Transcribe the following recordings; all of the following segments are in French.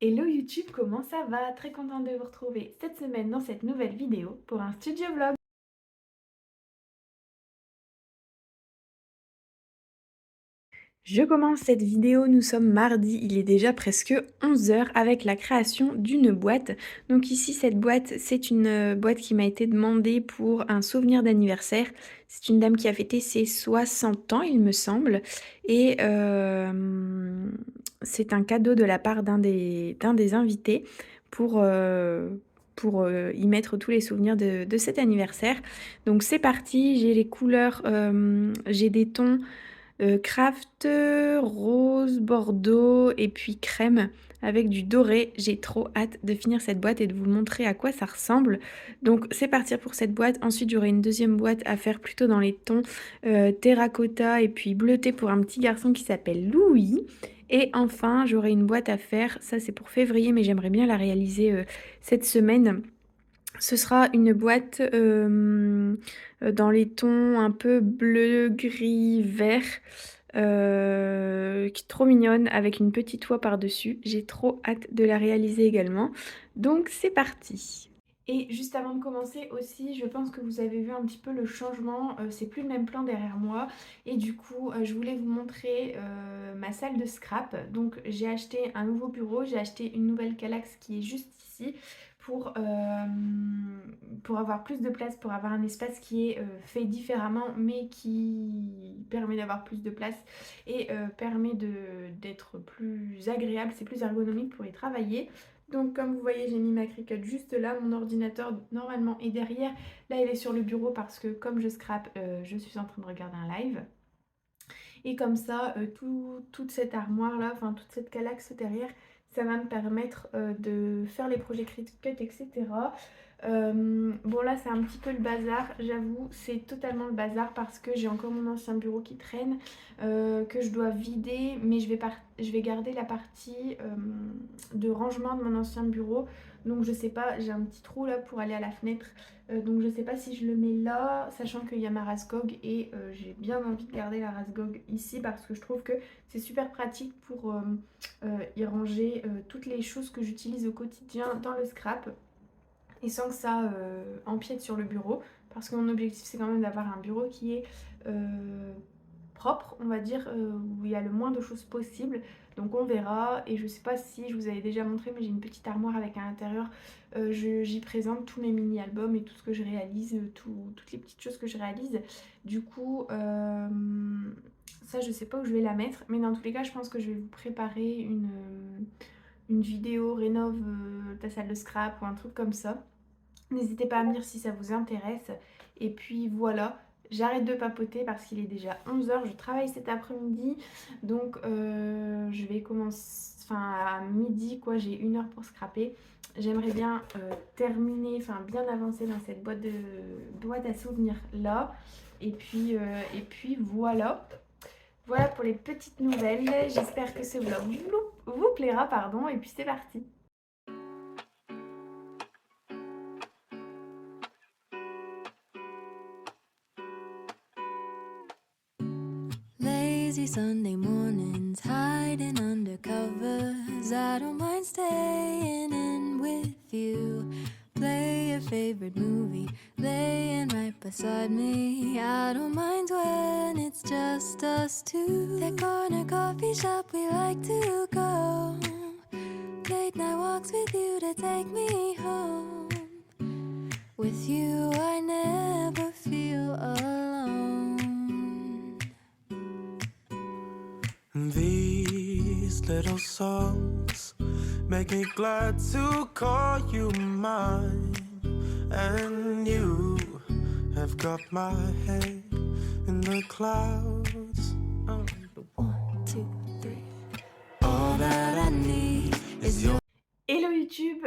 Hello YouTube, comment ça va? Très contente de vous retrouver cette semaine dans cette nouvelle vidéo pour un studio vlog. Je commence cette vidéo, nous sommes mardi, il est déjà presque 11 heures avec la création d'une boîte. Donc ici cette boîte, c'est une boîte qui m'a été demandée pour un souvenir d'anniversaire. C'est une dame qui a fêté ses 60 ans il me semble. Et c'est un cadeau de la part d'un des invités pour... y mettre tous les souvenirs de cet anniversaire. Donc c'est parti, j'ai les couleurs, j'ai des tons craft, rose, bordeaux et puis crème avec du doré. J'ai trop hâte de finir cette boîte et de vous montrer à quoi ça ressemble. Donc c'est parti pour cette boîte. Ensuite j'aurai une deuxième boîte à faire plutôt dans les tons terracotta et puis bleuté pour un petit garçon qui s'appelle Louis. Et enfin j'aurai une boîte à faire, ça c'est pour février mais j'aimerais bien la réaliser cette semaine. Ce sera une boîte dans les tons un peu bleu, gris, vert, qui est trop mignonne avec une petite oie par-dessus. J'ai trop hâte de la réaliser également. Donc c'est parti. Et juste avant de commencer aussi, je pense que vous avez vu un petit peu le changement, c'est plus le même plan derrière moi et du coup je voulais vous montrer ma salle de scrap. Donc j'ai acheté un nouveau bureau, j'ai acheté une nouvelle Kallax qui est juste ici pour avoir plus de place, pour avoir un espace qui est fait différemment mais qui permet d'avoir plus de place et permet d'être plus agréable, c'est plus ergonomique pour y travailler. Donc comme vous voyez j'ai mis ma Cricut juste là, mon ordinateur normalement est derrière, là il est sur le bureau parce que comme je scrape, je suis en train de regarder un live. Et comme ça, toute cette armoire là, enfin toute cette calaxe derrière, ça va me permettre de faire les projets Cricut, etc. Bon là c'est un petit peu le bazar, j'avoue, c'est totalement le bazar parce que j'ai encore mon ancien bureau qui traîne, que je dois vider, mais je vais garder la partie de rangement de mon ancien bureau. Donc je sais pas, j'ai un petit trou là pour aller à la fenêtre. Donc je sais pas si je le mets là, sachant qu'il y a ma Rasgog et j'ai bien envie de garder la Rasgog ici parce que je trouve que c'est super pratique pour y ranger toutes les choses que j'utilise au quotidien dans le scrap et sans que ça empiète sur le bureau parce que mon objectif c'est quand même d'avoir un bureau qui est propre, on va dire, où il y a le moins de choses possible. Donc on verra. Et je sais pas si je vous avais déjà montré, mais j'ai une petite armoire avec à l'intérieur. J'y présente tous mes mini-albums et tout ce que je réalise, toutes les petites choses que je réalise. Du coup, ça je sais pas où je vais la mettre. Mais dans tous les cas, je pense que je vais vous préparer une vidéo rénove ta salle de scrap ou un truc comme ça. N'hésitez pas à me dire si ça vous intéresse. Et puis voilà, j'arrête de papoter parce qu'il est déjà 11 heures. Je travaille cet après-midi. Donc je vais commencer, enfin à midi quoi, j'ai 1 heure pour scraper. J'aimerais bien terminer, enfin bien avancer dans cette boîte à souvenirs là. Et puis voilà. Voilà pour les petites nouvelles. J'espère que ce vlog vous plaira, pardon. Et puis c'est parti. Lazy Sunday mornings, hiding under covers. I don't mind staying in with you. Play your favorite movie, laying right beside me. I don't mind when it's just us two. That corner coffee shop we like to go. Late night walks with you to take me home. With you I never feel alone. These little songs make me glad to call you mine. And you have got my head in the clouds. Oh. 1, 2, 3. All that I need is your. Hello YouTube,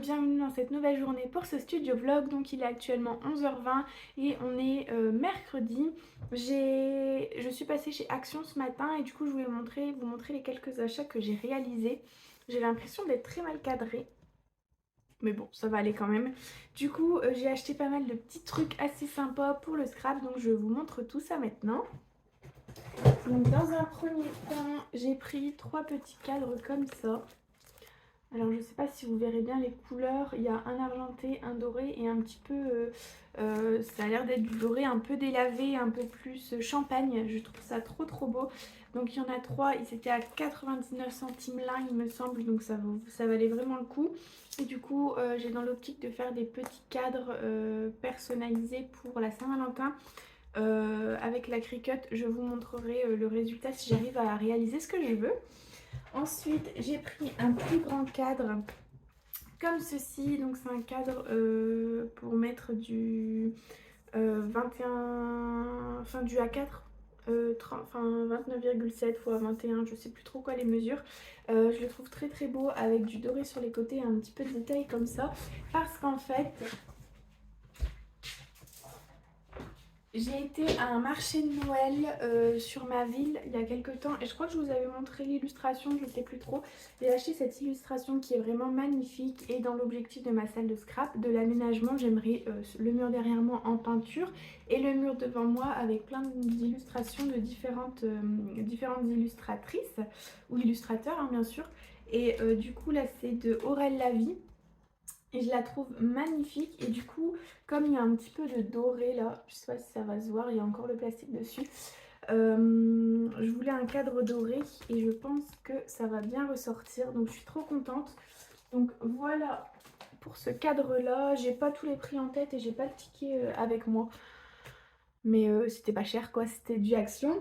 bienvenue dans cette nouvelle journée pour ce studio vlog. Donc il est actuellement 11h20 et on est mercredi. Je suis passée chez Action ce matin et du coup je voulais vous montrer les quelques achats que j'ai réalisés. J'ai l'impression d'être très mal cadrée, mais bon ça va aller quand même. Du coup j'ai acheté pas mal de petits trucs assez sympas pour le scrap, donc je vous montre tout ça maintenant. Donc dans un premier temps j'ai pris 3 petits cadres comme ça. Alors je sais pas si vous verrez bien les couleurs, il y a un argenté, un doré et un petit peu, ça a l'air d'être du doré un peu délavé, un peu plus champagne, je trouve ça trop beau. Donc il y en a 3, ils étaient à 99 centimes l'un il me semble, donc ça valait vraiment le coup. Et du coup j'ai dans l'optique de faire des petits cadres personnalisés pour la Saint-Valentin. Avec la Cricut, je vous montrerai le résultat si j'arrive à réaliser ce que je veux. Ensuite, j'ai pris un plus grand cadre comme ceci. Donc c'est un cadre pour mettre du 21, enfin du A4, enfin 29,7 x 21, je sais plus trop quoi les mesures. Je le trouve très beau avec du doré sur les côtés et un petit peu de détail comme ça. Parce qu'en fait, j'ai été à un marché de Noël sur ma ville il y a quelques temps et je crois que je vous avais montré l'illustration, je ne sais plus trop. J'ai acheté cette illustration qui est vraiment magnifique et dans l'objectif de ma salle de scrap, de l'aménagement, j'aimerais le mur derrière moi en peinture et le mur devant moi avec plein d'illustrations de différentes illustratrices ou illustrateurs bien sûr. Et du coup là c'est de Aurel Lavie. Et je la trouve magnifique et du coup comme il y a un petit peu de doré là, je sais pas si ça va se voir, il y a encore le plastique dessus. Je voulais un cadre doré et je pense que ça va bien ressortir, donc je suis trop contente. Donc voilà pour ce cadre là, j'ai pas tous les prix en tête et j'ai pas le ticket avec moi. Mais c'était pas cher quoi, c'était du Action.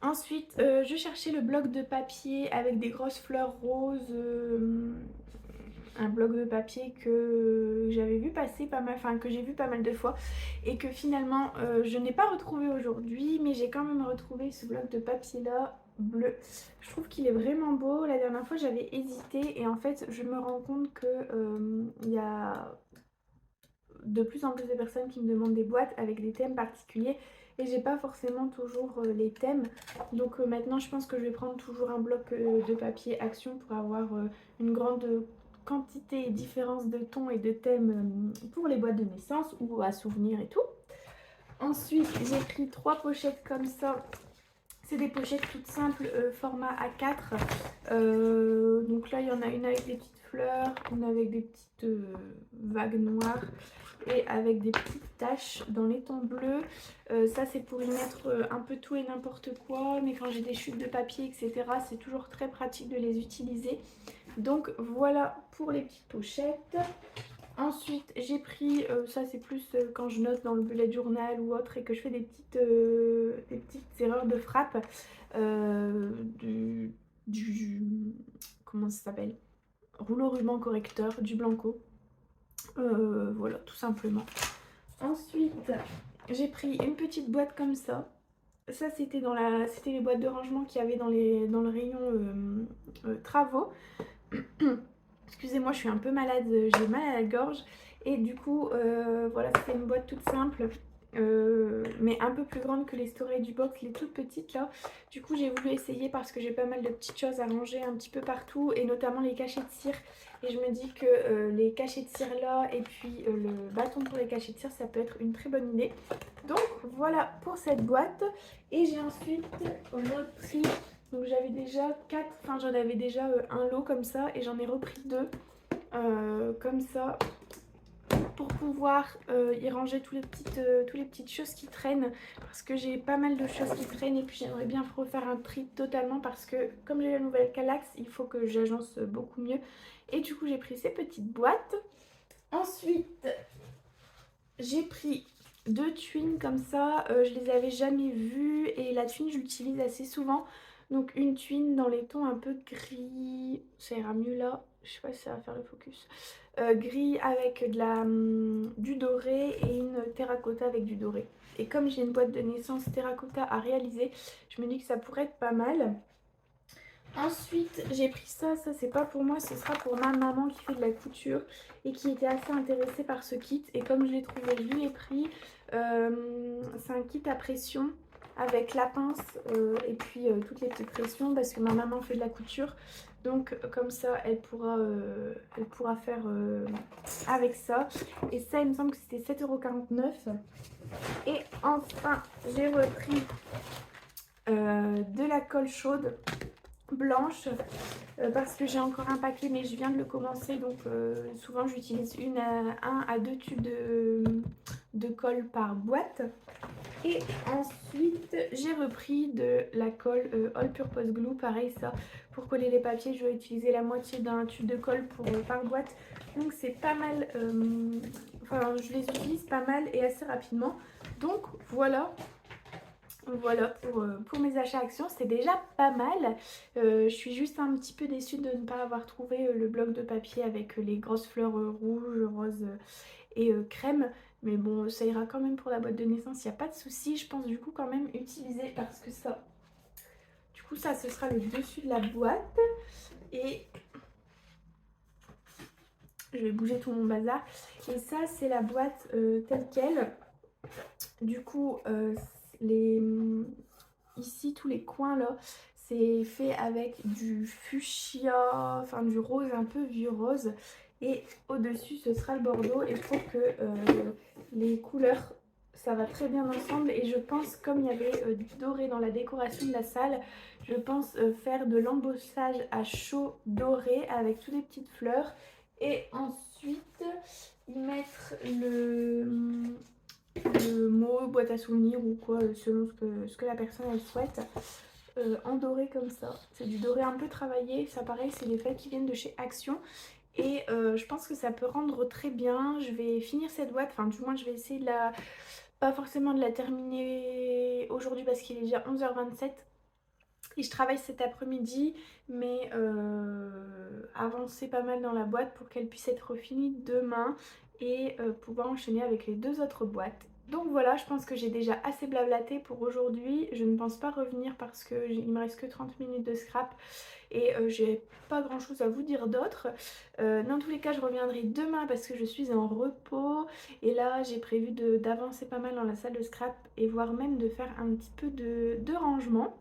Ensuite, je cherchais le bloc de papier avec des grosses fleurs roses. Un bloc de papier que j'avais vu passer pas mal, enfin que j'ai vu pas mal de fois et que finalement je n'ai pas retrouvé aujourd'hui, mais j'ai quand même retrouvé ce bloc de papier là bleu. Je trouve qu'il est vraiment beau. La dernière fois j'avais hésité et en fait je me rends compte que il y a de plus en plus de personnes qui me demandent des boîtes avec des thèmes particuliers et j'ai pas forcément toujours les thèmes. Donc maintenant je pense que je vais prendre toujours un bloc de papier Action pour avoir une grande quantité et différence de tons et de thèmes pour les boîtes de naissance ou à souvenirs et tout. Ensuite j'ai pris 3 pochettes comme ça. C'est des pochettes toutes simples format A4. Donc là il y en a une avec des petites fleurs, une avec des petites vagues noires et avec des petites taches dans les tons bleus. Ça c'est pour y mettre un peu tout et n'importe quoi, mais quand j'ai des chutes de papier etc, c'est toujours très pratique de les utiliser. Donc voilà pour les petites pochettes. Ensuite j'ai pris, ça c'est plus quand je note dans le bullet journal ou autre et que je fais des petites erreurs de frappe, comment ça s'appelle, rouleau ruban correcteur, du Blanco. Voilà tout simplement. Ensuite j'ai pris une petite boîte comme ça. Ça c'était c'était les boîtes de rangement qu'il y avait dans le rayon travaux. Excusez-moi, je suis un peu malade, j'ai mal à la gorge. Et du coup, voilà, c'était une boîte toute simple, mais un peu plus grande que les storage box, les toutes petites là. Du coup, j'ai voulu essayer parce que j'ai pas mal de petites choses à ranger un petit peu partout, et notamment les cachets de cire. Et je me dis que les cachets de cire là, et puis le bâton pour les cachets de cire, ça peut être une très bonne idée. Donc voilà pour cette boîte. Et j'ai ensuite repris... Donc j'avais déjà 4, enfin j'en avais déjà un lot comme ça et j'en ai repris 2 comme ça pour pouvoir y ranger toutes les petites choses qui traînent, parce que j'ai pas mal de choses qui traînent et puis j'aimerais bien refaire un tri totalement parce que comme j'ai la nouvelle Kallax, il faut que j'agence beaucoup mieux. Et du coup j'ai pris ces petites boîtes. Ensuite j'ai pris 2 tuines comme ça, je les avais jamais vues et la tuine je l'utilise assez souvent. Donc une tuine dans les tons un peu gris, ça ira mieux là, je sais pas si ça va faire le focus. Gris avec du doré et une terracotta avec du doré. Et comme j'ai une boîte de naissance terracotta à réaliser, je me dis que ça pourrait être pas mal. Ensuite j'ai pris ça c'est pas pour moi, ce sera pour ma maman qui fait de la couture et qui était assez intéressée par ce kit. Et comme je l'ai trouvé, je lui ai pris. C'est un kit à pression avec la pince et puis toutes les petites pressions parce que ma maman fait de la couture. Donc comme ça elle pourra faire avec ça. Et ça il me semble que c'était 7,49 €. Et enfin j'ai repris de la colle chaude blanche parce que j'ai encore un paquet mais je viens de le commencer, donc souvent j'utilise un à deux tubes de colle par boîte. Et ensuite j'ai repris de la colle All Purpose Glue, pareil ça pour coller les papiers je vais utiliser la moitié d'un tube de colle par boîte, donc c'est pas mal, enfin je les utilise pas mal et assez rapidement, donc voilà. Voilà pour mes achats Action, c'est déjà pas mal. Je suis juste un petit peu déçue de ne pas avoir trouvé le bloc de papier avec les grosses fleurs rouges, roses et crème. Mais bon, ça ira quand même pour la boîte de naissance, il n'y a pas de souci. Je pense du coup quand même utiliser parce que ça... Du coup ça, ce sera le dessus de la boîte. Et je vais bouger tout mon bazar. Et ça, c'est la boîte telle qu'elle. Du coup, ici, tous les coins là, c'est fait avec du fuchsia, enfin du rose, un peu vieux rose. Et au-dessus, ce sera le bordeaux. Et je trouve que les couleurs, ça va très bien ensemble. Et je pense, comme il y avait du doré dans la décoration de la salle, je pense faire de l'embossage à chaud doré avec toutes les petites fleurs. Et ensuite, y mettre le mot boîte à souvenirs ou quoi, selon ce que la personne elle souhaite, en doré comme ça. C'est du doré un peu travaillé, ça pareil c'est les feuilles qui viennent de chez Action. Et je pense que ça peut rendre très bien. Je vais finir cette boîte, enfin du moins je vais essayer de la... Pas forcément de la terminer aujourd'hui parce qu'il est déjà 11h27. Et je travaille cet après-midi, mais avancer pas mal dans la boîte pour qu'elle puisse être finie demain et pouvoir enchaîner avec les deux autres boîtes. Donc voilà, je pense que j'ai déjà assez blablaté pour aujourd'hui. Je ne pense pas revenir parce qu'il me reste que 30 minutes de scrap et j'ai pas grand chose à vous dire d'autre. Dans tous les cas, je reviendrai demain parce que je suis en repos et là j'ai prévu d'avancer pas mal dans la salle de scrap et voire même de faire un petit peu de rangement.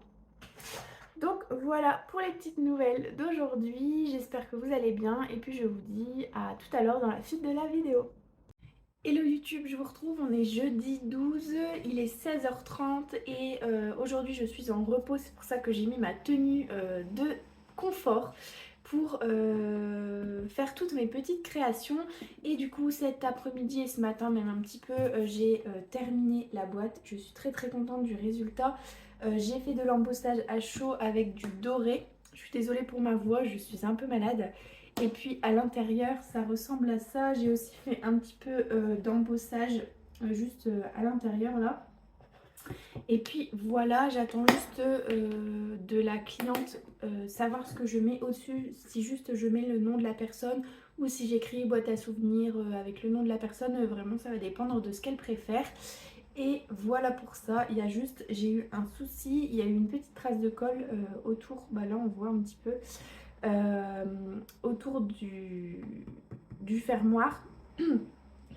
Donc voilà pour les petites nouvelles d'aujourd'hui, j'espère que vous allez bien et puis je vous dis à tout à l'heure dans la suite de la vidéo. Hello YouTube, je vous retrouve, on est jeudi 12, il est 16h30 et aujourd'hui je suis en repos, c'est pour ça que j'ai mis ma tenue de confort pour faire toutes mes petites créations. Et du coup cet après-midi et ce matin même un petit peu, j'ai terminé la boîte, je suis très contente du résultat. J'ai fait de l'embossage à chaud avec du doré, je suis désolée pour ma voix, je suis un peu malade. Et puis à l'intérieur ça ressemble à ça, j'ai aussi fait un petit peu d'embossage juste à l'intérieur là. Et puis voilà, j'attends juste de la cliente savoir ce que je mets au-dessus, si juste je mets le nom de la personne ou si j'écris boîte à souvenirs avec le nom de la personne, vraiment ça va dépendre de ce qu'elle préfère. Et voilà pour ça, il y a juste, j'ai eu un souci, il y a eu une petite trace de colle autour, bah là on voit un petit peu, autour du fermoir.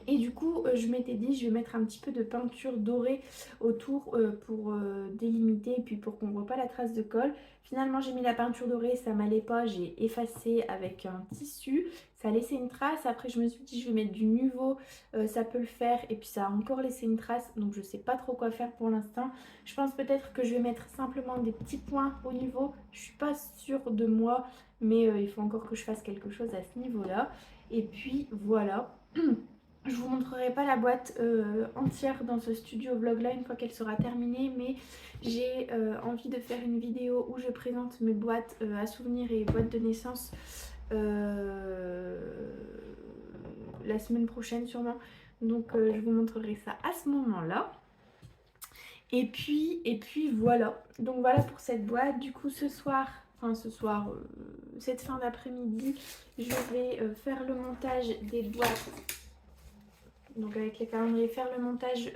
Et du coup je m'étais dit je vais mettre un petit peu de peinture dorée autour pour délimiter et puis pour qu'on voit pas la trace de colle. Finalement j'ai mis la peinture dorée, ça m'allait pas, j'ai effacé avec un tissu, ça a laissé une trace. Après je me suis dit je vais mettre du Nuvo, ça peut le faire, et puis ça a encore laissé une trace, donc je sais pas trop quoi faire pour l'instant. Je pense peut-être que je vais mettre simplement des petits points au niveau, je suis pas sûre de moi, mais il faut encore que je fasse quelque chose à ce niveau là. Et puis voilà. Je vous montrerai pas la boîte entière dans ce studio vlog là une fois qu'elle sera terminée, mais j'ai envie de faire une vidéo où je présente mes boîtes à souvenirs et boîtes de naissance la semaine prochaine sûrement. Donc je vous montrerai ça à ce moment là. Et puis voilà. Donc voilà pour cette boîte. Du coup ce soir, cette fin d'après-midi, je vais faire le montage des boîtes. Donc avec les calendriers, faire le montage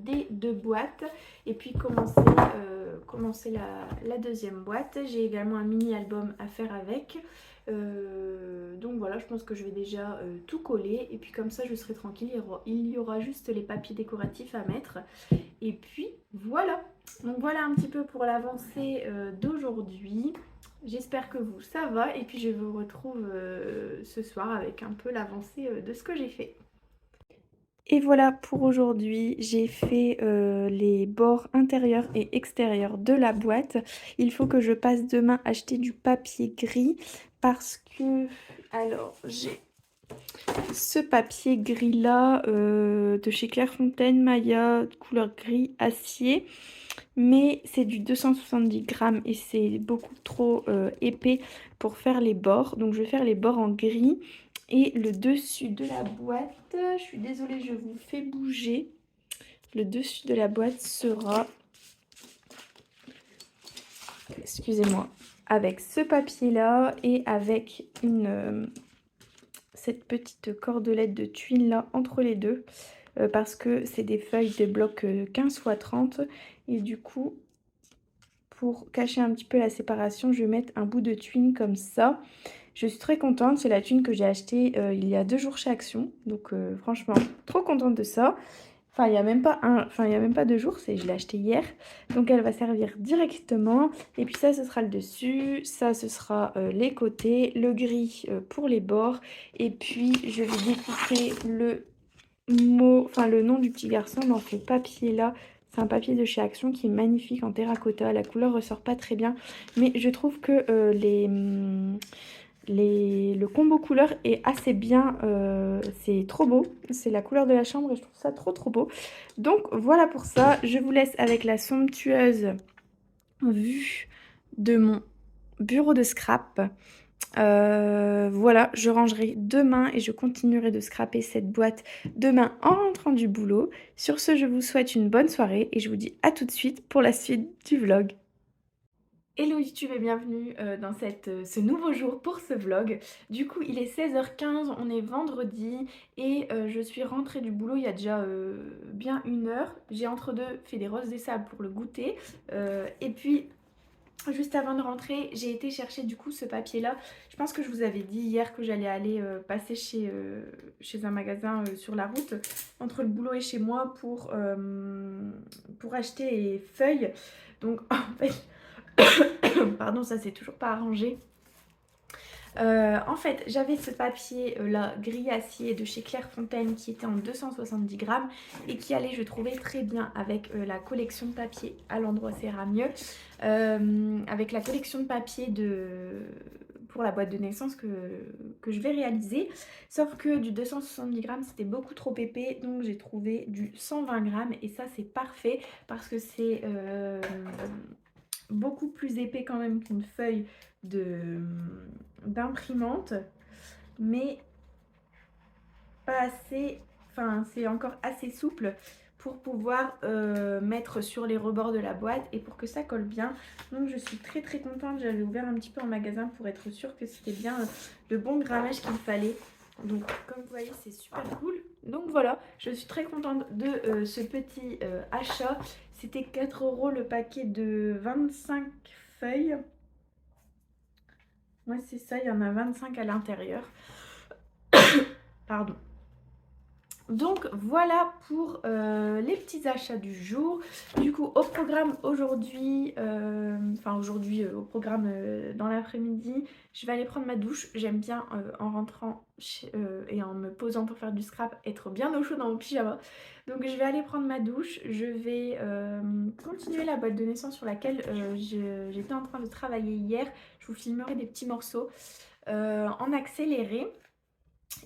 des deux boîtes et puis commencer la deuxième boîte. J'ai également un mini album à faire avec. Donc voilà, je pense que je vais déjà tout coller et puis comme ça je serai tranquille. Il y aura juste les papiers décoratifs à mettre. Et puis voilà. Donc voilà un petit peu pour l'avancée d'aujourd'hui. J'espère que vous ça va et puis je vous retrouve ce soir avec un peu l'avancée de ce que j'ai fait. Et voilà pour aujourd'hui, j'ai fait les bords intérieurs et extérieurs de la boîte. Il faut que je passe demain acheter du papier gris parce que, alors j'ai ce papier gris là de chez Clairefontaine, Maya, couleur gris acier, mais c'est du 270 grammes et c'est beaucoup trop épais pour faire les bords. Donc je vais faire les bords en gris. Et le dessus de la boîte, je suis désolée, je vous fais bouger. Le dessus de la boîte sera, excusez-moi, avec ce papier-là et avec cette petite cordelette de tuiles là entre les deux. Parce que c'est des feuilles de bloc 15 x 30. Et du coup, pour cacher un petit peu la séparation, je vais mettre un bout de tuile comme ça. Je suis très contente, c'est la thune que j'ai achetée il y a 2 jours chez Action. Donc franchement, trop contente de ça. Enfin, il n'y a même pas il y a même pas 2 jours, je l'ai acheté hier. Donc elle va servir directement. Et puis ça, ce sera le dessus. Ça, ce sera les côtés. Le gris pour les bords. Et puis, je vais découper le nom du petit garçon dans ce papier-là. C'est un papier de chez Action qui est magnifique en terracotta. La couleur ressort pas très bien. Mais je trouve que le combo couleur est assez bien, c'est trop beau, c'est la couleur de la chambre et je trouve ça trop beau. Donc voilà pour ça, je vous laisse avec la somptueuse vue de mon bureau de scrap. Voilà, je rangerai demain et je continuerai de scraper cette boîte demain en rentrant du boulot. Sur ce, je vous souhaite une bonne soirée et je vous dis à tout de suite pour la suite du vlog. Hello YouTube et bienvenue dans ce nouveau jour pour ce vlog. Du coup il est 16h15, on est vendredi et je suis rentrée du boulot il y a déjà bien 1 heure. J'ai entre deux fait des roses des sables pour le goûter et puis juste avant de rentrer j'ai été chercher du coup ce papier là. Je pense que je vous avais dit hier que j'allais aller passer chez un magasin sur la route entre le boulot et chez moi pour acheter les feuilles. Donc en fait pardon, ça s'est toujours pas arrangé. En fait, j'avais ce papier là, gris acier de chez Clairefontaine qui était en 270 grammes et qui allait, je trouvais, très bien avec la collection de papier. À l'endroit, ça ira mieux. Avec la collection de papier pour la boîte de naissance que je vais réaliser. Sauf que du 270 grammes, c'était beaucoup trop épais. Donc, j'ai trouvé du 120 grammes et ça, c'est parfait parce que c'est beaucoup plus épais quand même qu'une feuille d'imprimante, mais pas assez, enfin c'est encore assez souple pour pouvoir mettre sur les rebords de la boîte et pour que ça colle bien. Donc je suis très contente, j'avais ouvert un petit peu en magasin pour être sûre que c'était bien le bon grammage qu'il me fallait. Donc comme vous voyez c'est super cool. Donc voilà, je suis très contente de ce petit achat. C'était 4 € le paquet de 25 feuilles. Ouais c'est ça, il y en a 25 à l'intérieur. Pardon. Donc voilà pour les petits achats du jour. Du coup au programme aujourd'hui, au programme dans l'après-midi, je vais aller prendre ma douche. J'aime bien en rentrant et en me posant pour faire du scrap être bien au chaud dans mon pyjama. Donc je vais aller prendre ma douche. Je vais continuer la boîte de naissance sur laquelle j'étais en train de travailler hier. Je vous filmerai des petits morceaux en accéléré.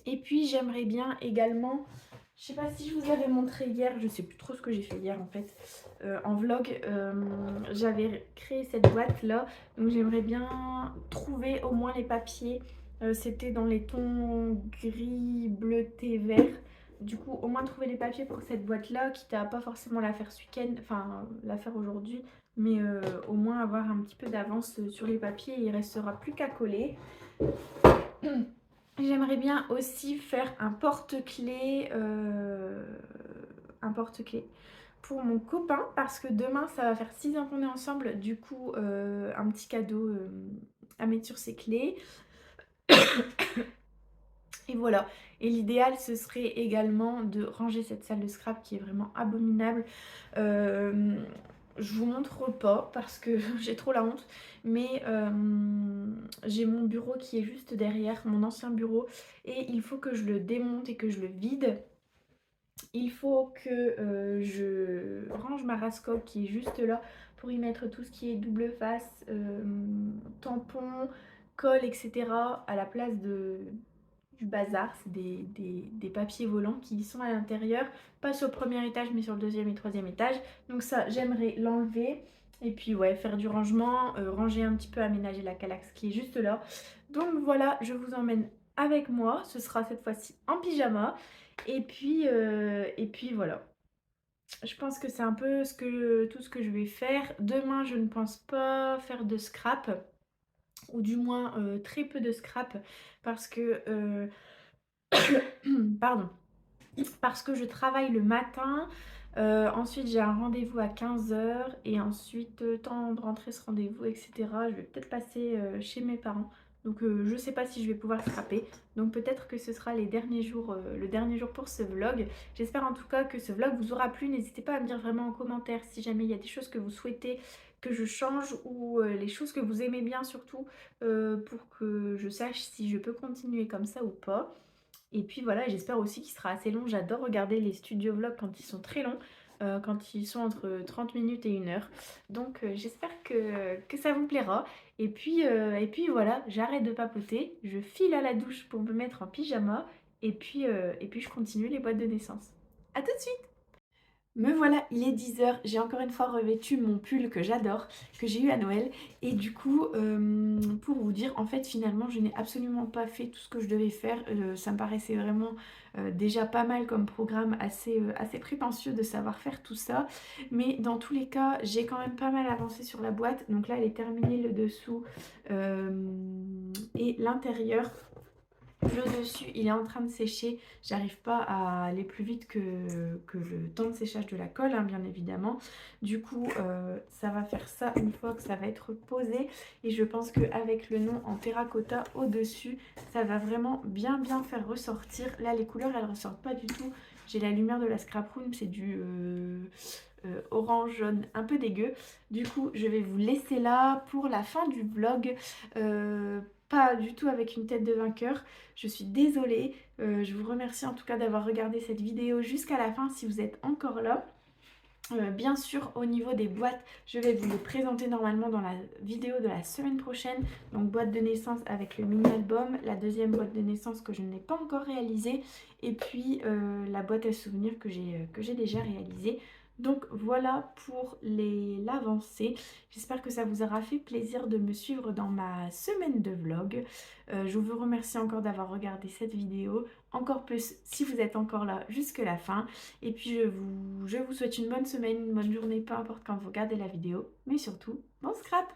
Et puis j'aimerais bien également, je sais pas si je vous avais montré hier, je sais plus trop ce que j'ai fait hier en fait, en vlog, j'avais créé cette boîte là, donc j'aimerais bien trouver au moins les papiers, c'était dans les tons gris, bleuté, vert. Du coup au moins trouver les papiers pour cette boîte là, quitte à pas forcément la faire ce week-end, enfin la faire aujourd'hui, mais au moins avoir un petit peu d'avance sur les papiers et il restera plus qu'à coller. J'aimerais bien aussi faire un porte-clés pour mon copain parce que demain ça va faire 6 ans qu'on est ensemble, du coup un petit cadeau à mettre sur ses clés. Et voilà, et l'idéal ce serait également de ranger cette salle de scrap qui est vraiment abominable. Je vous montre pas parce que j'ai trop la honte, mais j'ai mon bureau qui est juste derrière, mon ancien bureau, et il faut que je le démonte et que je le vide. Il faut que je range ma rascoque qui est juste là pour y mettre tout ce qui est double face, tampons, colle, etc. à la place du bazar. C'est des papiers volants qui sont à l'intérieur, pas sur le premier étage mais sur le deuxième et troisième étage. Donc ça, j'aimerais l'enlever. Et puis ouais, faire du rangement, ranger un petit peu, aménager la calaxe qui est juste là. Donc voilà, je vous emmène avec moi. Ce sera cette fois-ci en pyjama. Et puis voilà. Je pense que c'est un peu tout ce que je vais faire. Demain, je ne pense pas faire de scrap, ou du moins très peu de scrap, parce que pardon, parce que je travaille le matin. Ensuite, j'ai un rendez-vous à 15 h et ensuite, temps de rentrer ce rendez-vous, etc. Je vais peut-être passer chez mes parents. Donc, je sais pas si je vais pouvoir scraper. Donc, peut-être que ce sera les derniers jours, le dernier jour pour ce vlog. J'espère en tout cas que ce vlog vous aura plu. N'hésitez pas à me dire vraiment en commentaire si jamais il y a des choses que vous souhaitez que je change, ou les choses que vous aimez bien surtout, pour que je sache si je peux continuer comme ça ou pas. Et puis voilà, j'espère aussi qu'il sera assez long. J'adore regarder les studio vlogs quand ils sont très longs, quand ils sont entre 30 minutes et 1 heure. Donc j'espère que ça vous plaira. Et puis voilà, j'arrête de papoter, je file à la douche pour me mettre en pyjama. Et puis je continue les boîtes de naissance. A tout de suite! Me voilà, il est 10 h, j'ai encore une fois revêtu mon pull que j'adore, que j'ai eu à Noël. Et du coup, pour vous dire, en fait finalement je n'ai absolument pas fait tout ce que je devais faire. Ça me paraissait vraiment déjà pas mal comme programme, assez prétentieux de savoir faire tout ça. Mais dans tous les cas, j'ai quand même pas mal avancé sur la boîte. Donc là elle est terminée, le dessous et l'intérieur. Le dessus, il est en train de sécher. J'arrive pas à aller plus vite que le temps de séchage de la colle, hein, bien évidemment. Du coup, ça va faire ça une fois que ça va être posé. Et je pense qu'avec le nom en terracotta au-dessus, ça va vraiment bien faire ressortir. Là, les couleurs, elles ressortent pas du tout. J'ai la lumière de la scrap room, c'est du orange jaune un peu dégueu. Du coup, je vais vous laisser là pour la fin du vlog. Pas du tout avec une tête de vainqueur. Je suis désolée. Je vous remercie en tout cas d'avoir regardé cette vidéo jusqu'à la fin si vous êtes encore là. Bien sûr, au niveau des boîtes, je vais vous les présenter normalement dans la vidéo de la semaine prochaine. Donc boîte de naissance avec le mini album, la deuxième boîte de naissance que je n'ai pas encore réalisée, et puis la boîte à souvenirs que j'ai déjà réalisée. Donc voilà pour l'avancée. J'espère que ça vous aura fait plaisir de me suivre dans ma semaine de vlog. Je vous remercie encore d'avoir regardé cette vidéo. Encore plus si vous êtes encore là jusque la fin. Et puis je vous souhaite une bonne semaine, une bonne journée, peu importe quand vous regardez la vidéo. Mais surtout, bon scrap!